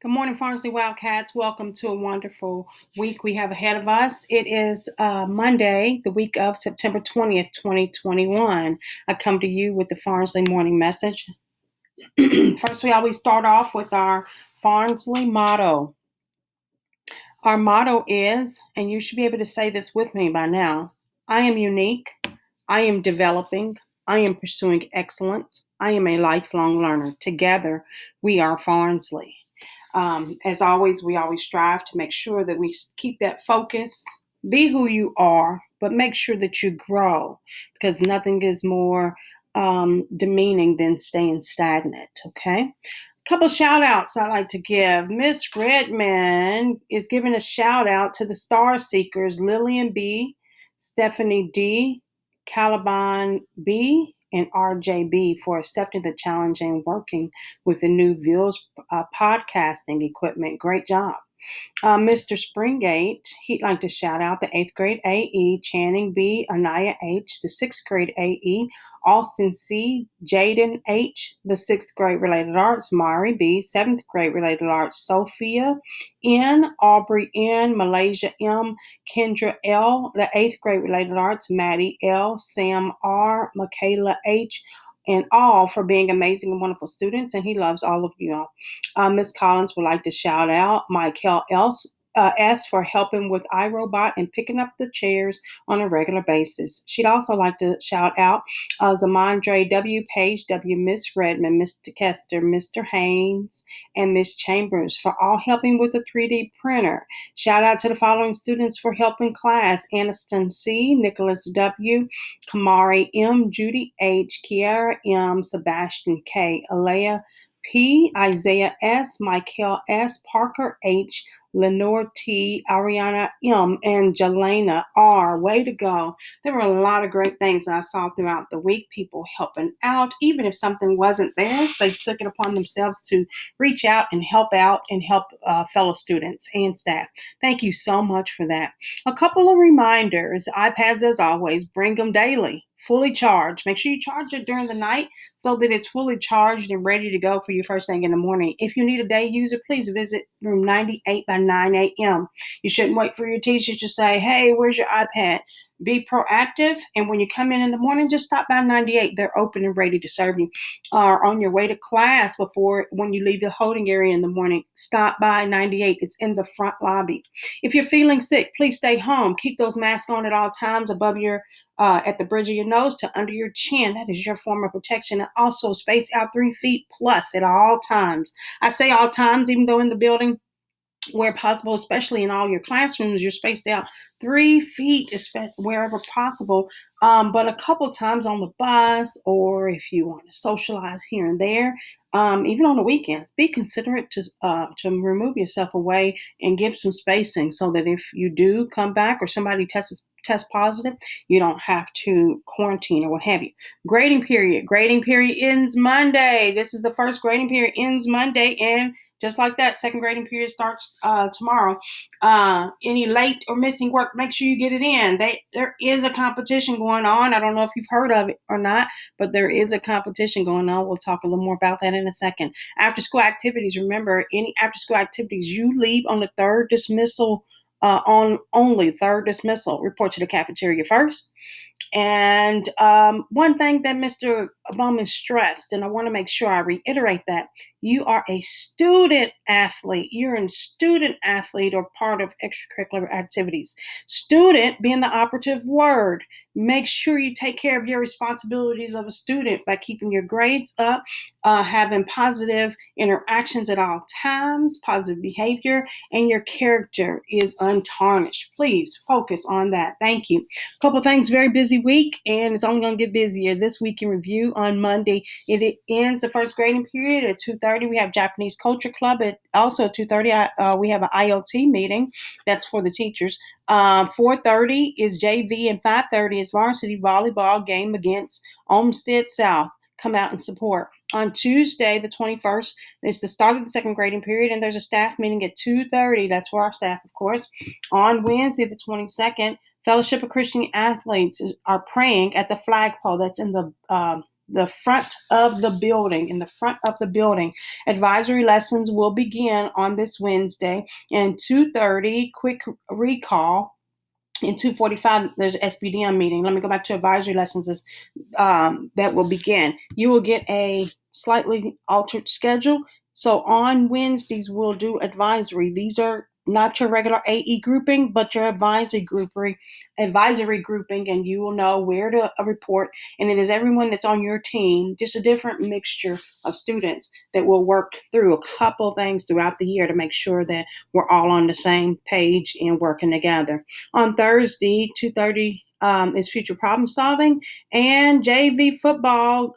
Good morning, Farnsley Wildcats. Welcome to a wonderful week we have ahead of us. It is Monday, the week of September 20th, 2021. I come to you with the Farnsley morning message. First, we always start off with our Farnsley motto. Our motto is, and you should be able to say this with me by now, I am unique, I am developing, I am pursuing excellence, I am a lifelong learner. Together, we are Farnsley. As always, we always strive to make sure that we keep that focus, be who you are, but make sure that you grow because nothing is more demeaning than staying stagnant. Okay. Couple shout outs I like to give. Miss Redman is giving a shout out to the Star Seekers, Lillian B, Stephanie D, Caliban B, and RJB for accepting the challenge and working with the new Vils podcasting equipment. Great job. Mr. Springate, he'd like to shout out the 8th grade AE, Channing B, Anaya H, the 6th grade AE, Austin C, Jaden H, the 6th grade related arts, Mari B, 7th grade related arts, Sophia N, Aubrey N, Malaysia M, Kendra L, the 8th grade related arts, Maddie L, Sam R, Michaela H, and all for being amazing and wonderful students, and he loves all of you all. Ms. Collins would like to shout out Michael S for helping with iRobot and picking up the chairs on a regular basis. She'd also like to shout out Zamandre W, Page W, Miss Redmond, Mr. Kester, Mr. Haynes, and Miss Chambers for all helping with the 3D printer. Shout out to the following students for helping class: Aniston C, Nicholas W, Kamari M, Judy H, Kiara M, Sebastian K, Alea P, Isaiah S, Michael S, Parker H, Lenore T, Ariana M, and Jelena R. Way to go. There were a lot of great things that I saw throughout the week. People helping out. Even if something wasn't theirs, they took it upon themselves to reach out and help fellow students and staff. Thank you so much for that. A couple of reminders. iPads, as always, bring them daily. Fully charged. Make sure you charge it during the night so that it's fully charged and ready to go for you first thing in the morning. If you need a day user, please visit room 98 by 9 a.m. You shouldn't wait for your teachers to say, hey, where's your iPad? Be proactive, and when you come in the morning, just stop by 98. They're open and ready to serve you. Or on your way to class when you leave the holding area in the morning, stop by 98. It's in the front lobby. If you're feeling sick, please stay home. Keep those masks on at all times above your at the bridge of your nose to under your chin. That is your form of protection. And also space out 3 feet plus at all times. I say all times, even though in the building where possible, especially in all your classrooms, you're spaced out 3 feet wherever possible. But a couple times on the bus, or if you want to socialize here and there, even on the weekends, be considerate to remove yourself away and give some spacing so that if you do come back or somebody test positive, you don't have to quarantine or what have you. Grading period. Grading period ends Monday. This is the first grading period ends Monday, and just like that, second grading period starts tomorrow. Any late or missing work, make sure you get it in. There is a competition going on. I don't know if you've heard of it or not, but there is a competition going on. We'll talk a little more about that in a second. After school activities, remember, any after school activities you leave on the third dismissal, on only third dismissal, report to the cafeteria first. And one thing that Mr. Bowman stressed, and I want to make sure I reiterate that, you are a student athlete. You're a student athlete or part of extracurricular activities. Student being the operative word. Make sure you take care of your responsibilities of a student by keeping your grades up, having positive interactions at all times, positive behavior, and your character is untarnished. Please focus on that. Thank you. A couple things, very busy week, and it's only going to get busier this week in review. On Monday, it ends the first grading period at 2:30. We have Japanese Culture Club. Also at 2:30, we have an IoT meeting. That's for the teachers. 4:30 is JV, and 5:30 is varsity volleyball game against Olmsted South. Come out and support. On Tuesday, the 21st, is the start of the second grading period, and there's a staff meeting at 2:30. That's for our staff, of course. On Wednesday, the 22nd, Fellowship of Christian Athletes are praying at the flagpole that's in the the front of the building. In the front of the building, advisory lessons will begin on this Wednesday. And 2:30, quick recall. In 2:45, there's an SBDM meeting. Let me go back to advisory lessons. That will begin. You will get a slightly altered schedule. So on Wednesdays, we'll do advisory. These are not your regular AE grouping, but your advisory grouping, and you will know where to report. And it is everyone that's on your team, just a different mixture of students that will work through a couple things throughout the year to make sure that we're all on the same page and working together. On Thursday, 2:30, is future problem solving, and JV football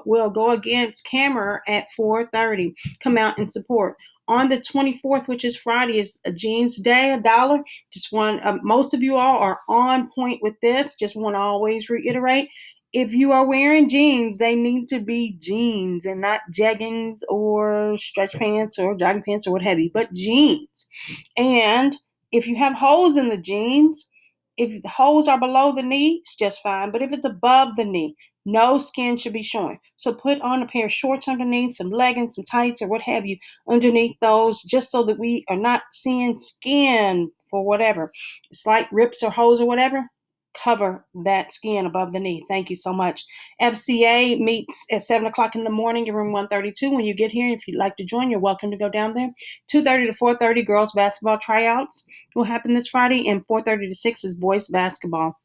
will go against Camera at 4:30. Come out and support. On the 24th, which is Friday, is a jeans day, $1. Just want most of you all are on point with this. Just want to always reiterate, if you are wearing jeans, they need to be jeans and not jeggings or stretch pants or jogging pants or what have you, but jeans. And if you have holes in the jeans, if the holes are below the knee, it's just fine. But if it's above the knee, no skin should be showing. So put on a pair of shorts underneath, some leggings, some tights, or what have you underneath those, just so that we are not seeing skin for whatever. Slight rips or holes or whatever, cover that skin above the knee. Thank you so much. FCA meets at 7 o'clock in the morning in room 132. When you get here, if you'd like to join, you're welcome to go down there. 2:30 to 4:30, girls basketball tryouts will happen this Friday, and 4:30 to 6 is boys basketball.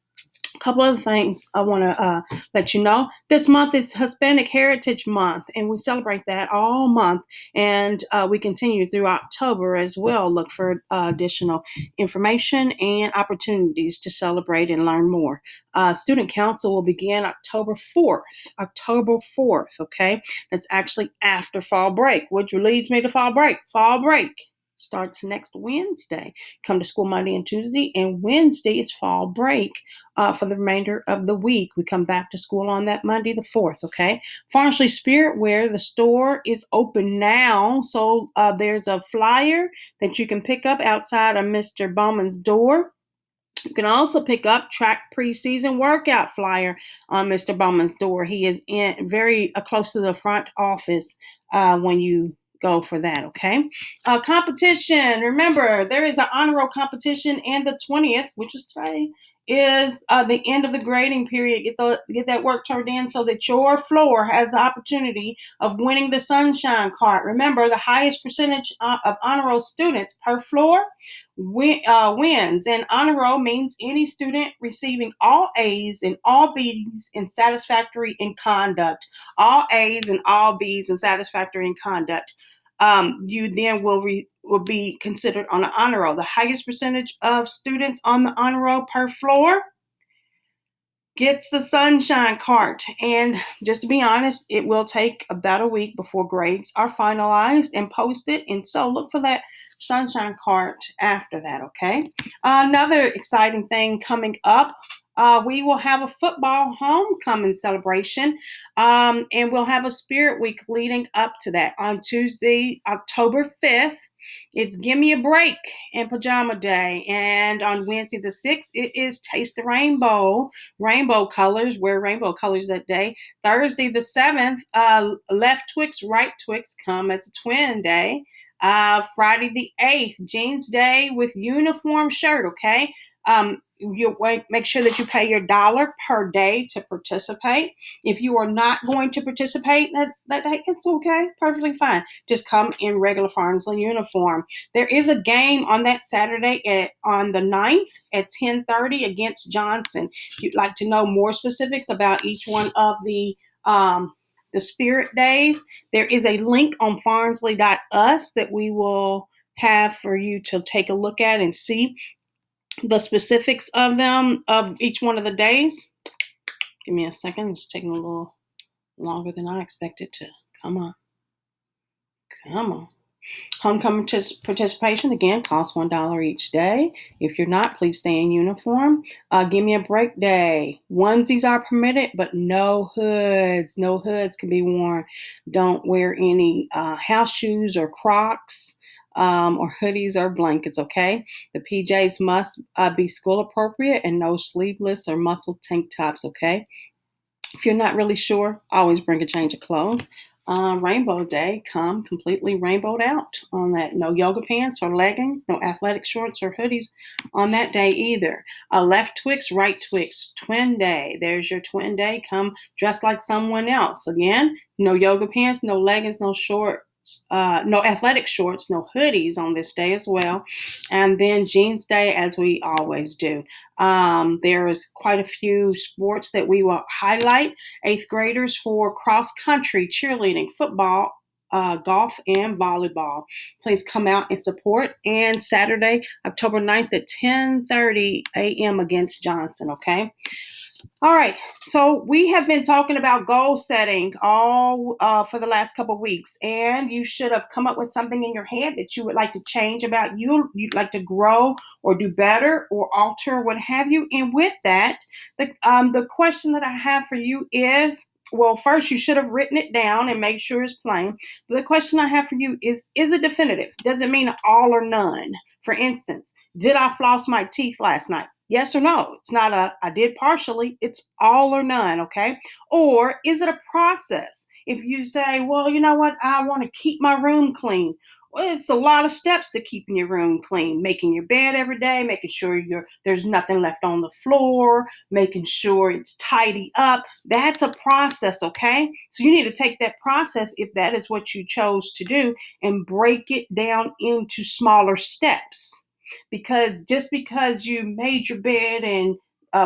A couple other things I want to let you know. This month is Hispanic Heritage Month, and we celebrate that all month. And we continue through October as well. Look for additional information and opportunities to celebrate and learn more. Student Council will begin October 4th. October 4th, okay? That's actually after fall break, which leads me to fall break. Fall break starts next Wednesday. Come to school Monday and Tuesday, and Wednesday is fall break for the remainder of the week. We come back to school on that Monday, the 4th, okay? Farnsley Spirit Wear, the store is open now, so there's a flyer that you can pick up outside of Mr. Bowman's door. You can also pick up track preseason workout flyer on Mr. Bowman's door. He is in very close to the front office when you go for that, okay? Competition. Remember, there is an honor roll competition, and the 20th, which is today, is the end of the grading period. Get that work turned in so that your floor has the opportunity of winning the Sunshine Cart. Remember, the highest percentage of honor roll students per floor wins. And honor roll means any student receiving all A's and all B's in satisfactory in conduct. All A's and all B's in satisfactory in conduct. You then will be considered on the honor roll. The highest percentage of students on the honor roll per floor gets the Sunshine Cart. And just to be honest, it will take about a week before grades are finalized and posted. And so look for that Sunshine Cart after that, okay? Another exciting thing coming up. We will have a football homecoming celebration, and we'll have a spirit week leading up to that. On Tuesday, October 5th, it's Give Me a Break and Pajama Day. And on Wednesday the 6th, it is Taste the Rainbow colors. Wear rainbow colors that day. Thursday the 7th, Left Twix, Right Twix come as a twin day. Friday the 8th, Jeans Day with uniform shirt, okay? You make sure that you pay your $1 per day to participate. If you are not going to participate that day, it's okay, perfectly fine. Just come in regular Farnsley uniform. There is a game on that Saturday on the 9th at 10:30 against Johnson. If you'd like to know more specifics about each one of the spirit days, there is a link on farnsley.us that we will have for you to take a look at and see the specifics of them, of each one of the days. Give me a second. It's taking a little longer than I expected to. Come on. Homecoming participation, again, costs $1 each day. If you're not, please stay in uniform. Give Me a Break Day. Onesies are permitted, but no hoods. No hoods can be worn. Don't wear any house shoes or Crocs. Or hoodies or blankets, okay? The PJs must be school appropriate and no sleeveless or muscle tank tops, okay? If you're not really sure, always bring a change of clothes. Rainbow Day, come completely rainbowed out on that. No yoga pants or leggings, no athletic shorts or hoodies on that day either. Left Twix, right Twix, twin day. There's your twin day. Come dressed like someone else. Again, no yoga pants, no leggings, no shorts. No athletic shorts, no hoodies on this day as well. And then Jeans Day, as we always do. There is quite a few sports that we will highlight. Eighth graders for cross country, cheerleading, football, golf, and volleyball. Please come out and support. And Saturday, October 9th at 10:30 a.m. against Johnson, okay? All right, so we have been talking about goal setting all for the last couple of weeks, and you should have come up with something in your head that you would like to change about you, you'd like to grow or do better or alter, what have you. And with that, the question that I have for you is, well, first you should have written it down and make sure it's plain. But the question I have for you is it definitive? Does it mean all or none? For instance, did I floss my teeth last night? Yes or no? It's not I did partially. It's all or none, okay? Or is it a process? If you say, well, you know what? I want to keep my room clean. Well, it's a lot of steps to keeping your room clean. Making your bed every day, making sure there's nothing left on the floor, making sure it's tidy up. That's a process, okay? So you need to take that process, if that is what you chose to do, and break it down into smaller steps. Because just because you made your bed and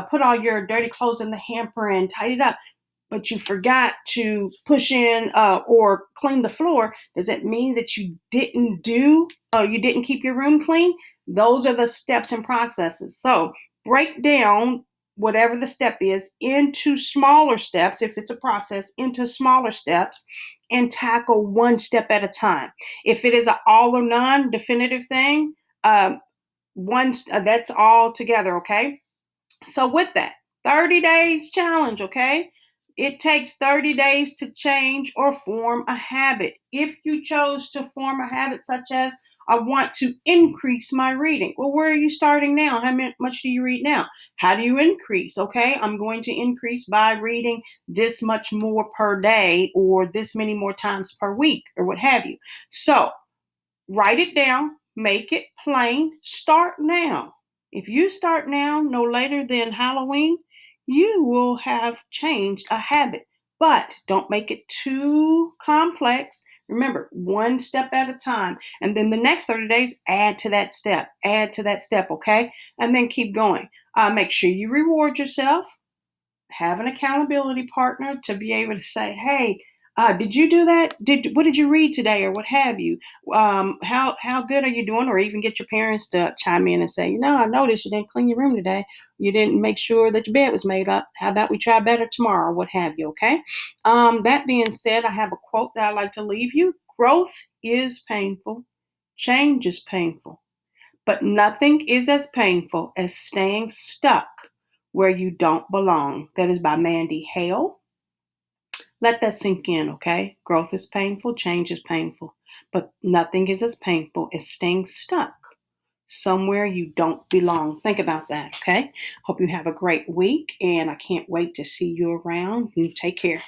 put all your dirty clothes in the hamper and tidied up, but you forgot to push in or clean the floor, does it mean that you didn't keep your room clean? Those are the steps and processes. So break down whatever the step is into smaller steps, if it's a process, into smaller steps, and tackle one step at a time. If it is an all or none definitive thing, that's all together, okay? So with that, 30 days challenge, okay? It takes 30 days to change or form a habit. If you chose to form a habit such as, I want to increase my reading. Well, where are you starting now? How much do you read now? How do you increase? Okay, I'm going to increase by reading this much more per day or this many more times per week or what have you. So write it down, make it plain, start now. If you start now, no later than Halloween, you will have changed a habit. But don't make it too complex. Remember, one step at a time. And then the next 30 days, add to that step, okay? And then keep going. Make sure you reward yourself. Have an accountability partner to be able to say, hey, did you do that? What did you read today, or what have you? How good are you doing? Or even get your parents to chime in and say, I noticed you didn't clean your room today. You didn't make sure that your bed was made up. How about we try better tomorrow, or what have you? Okay. That being said, I have a quote that I like to leave you. Growth is painful. Change is painful. But nothing is as painful as staying stuck where you don't belong. That is by Mandy Hale. Let that sink in, okay? Growth is painful, change is painful, but nothing is as painful as staying stuck somewhere you don't belong. Think about that, okay? Hope you have a great week, and I can't wait to see you around. You take care.